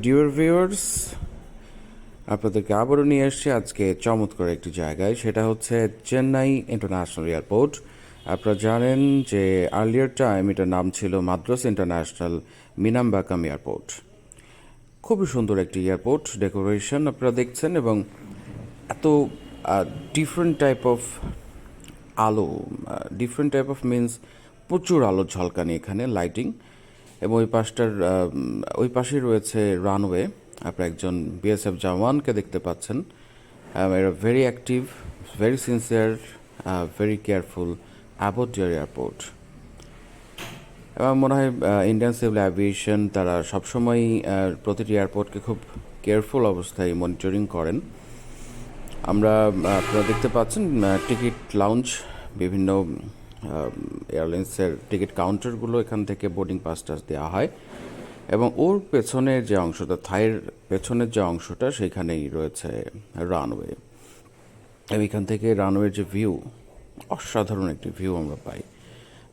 Dear viewers, আপনাদেরকে আবারও নিয়ে এসেছি আজকে চমৎকার একটি জায়গায়। সেটা হচ্ছে চেন্নাই ইন্টারন্যাশনাল এয়ারপোর্ট। আপনারা জানেন যে আর্লিয়ার টাইম এটার নাম ছিল মাদ্রাস ইন্টারন্যাশনাল মিনাম্বাকাম এয়ারপোর্ট। খুবই সুন্দর একটি এয়ারপোর্ট, ডেকোরেশন আপনারা দেখছেন, এবং এত ডিফারেন্ট টাইপ অফ আলো, ডিফারেন্ট টাইপ অফ মিনস প্রচুর আলো ঝলকানি এখানে, লাইটিং। এবং ওই পাশেই রয়েছে রানওয়ে। আপনার একজন বিএসএফ জওয়ানকে দেখতে পাচ্ছেন। এরা very active, very sincere, very careful about year airport. এবং মনে হয় ইন্ডিয়ান সিভিল অ্যাভিয়েশন তারা সবসময়ই প্রতিটি এয়ারপোর্টকে খুব কেয়ারফুল অবস্থায় মনিটরিং করেন। আপনারা দেখতে পাচ্ছেন টিকিট লাউঞ্জ, বিভিন্ন এয়ারলাইন্সের টিকিট কাউন্টারগুলো, এখান থেকে বোর্ডিং পাস টাস দেওয়া হয়। এবং ওর পেছনের যে অংশটা, থাইয়ের পেছনের যে অংশটা, সেখানেই রয়েছে রানওয়ে। এবং এখান থেকে রানওয়ের যে ভিউ, অসাধারণ একটি ভিউ আমরা পাই।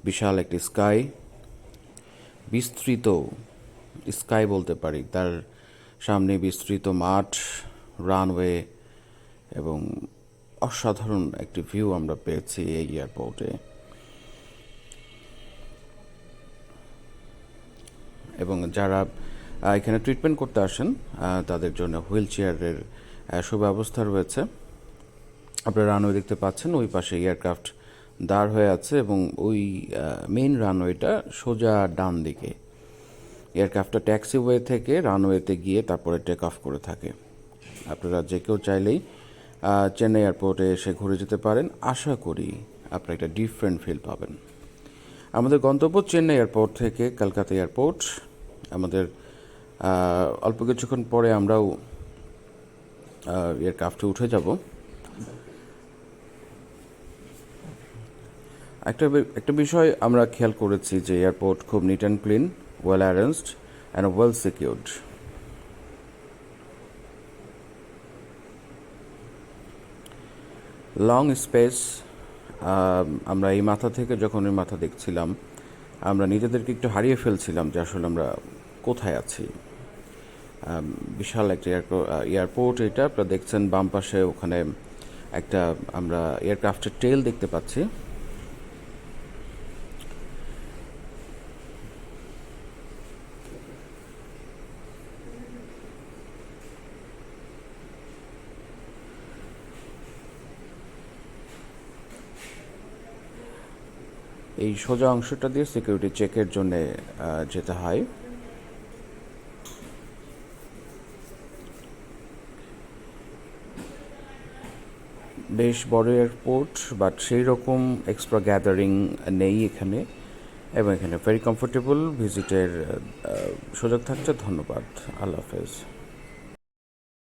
বিশাল একটি স্কাই, বিস্তৃত স্কাই বলতে পারি, তার সামনে বিস্তৃত মাঠ, রানওয়ে, এবং অসাধারণ একটি ভিউ আমরা পেয়েছি এই এয়ারপোর্টে। এবং যারা এখানে ট্রিটমেন্ট করতে আসেন তাদের জন্য হুইল চেয়ারের সুব্যবস্থা রয়েছে। আপনারা রানওয়ে দেখতে পাচ্ছেন, ওই পাশে এয়ারক্রাফট দাঁড় হয়ে আছে, এবং ওই মেইন রানওয়েটা সোজা ডান দিকে। এয়ারক্রাফটটা ট্যাক্সিওয়ে থেকে রানওয়েতে গিয়ে তারপরে টেক অফ করে থাকে। আপনারা যে কেউ চাইলেই চেন্নাই এয়ারপোর্টে এসে ঘুরে যেতে পারেন। আশা করি আপনারা একটা ডিফারেন্ট ফিল পাবেন। আমাদের গন্তব্য চেন্নাই এয়ারপোর্ট থেকে কলকাতা এয়ারপোর্ট। আমাদের অল্প কিছুক্ষণ পরে আমরাও এয়ারক্রাফটে উঠে যাব। একটা বিষয় আমরা খেয়াল করেছি যে এয়ারপোর্ট খুব neat and clean, well arranged and well secured. Long space. আমরা এই মাথা থেকে যখন ওই মাথা দেখছিলাম, আমরা নিজেদেরকে একটু হারিয়ে ফেলছিলাম যে আসলে আমরা কোথায় আছি। বিশাল একটা এয়ারপোর্ট এটা। আপনারা দেখছেন বাম পাশে, ওখানে একটা আমরা এয়ারক্রাফটের টেল দেখতে পাচ্ছি। এই সোজা অংশটা দিয়ে সিকিউরিটি চেকের জন্য যেতে হয়। বেশ বড় এয়ারপোর্ট, বাট সেই রকম এক্সট্রা গ্যাদারিং নেই এখানে। এবং এখানে ভেরি কমফোর্টেবল ভিজিটের সুযোগ থাকছে। ধন্যবাদ। আল্লাহ হাফেজ।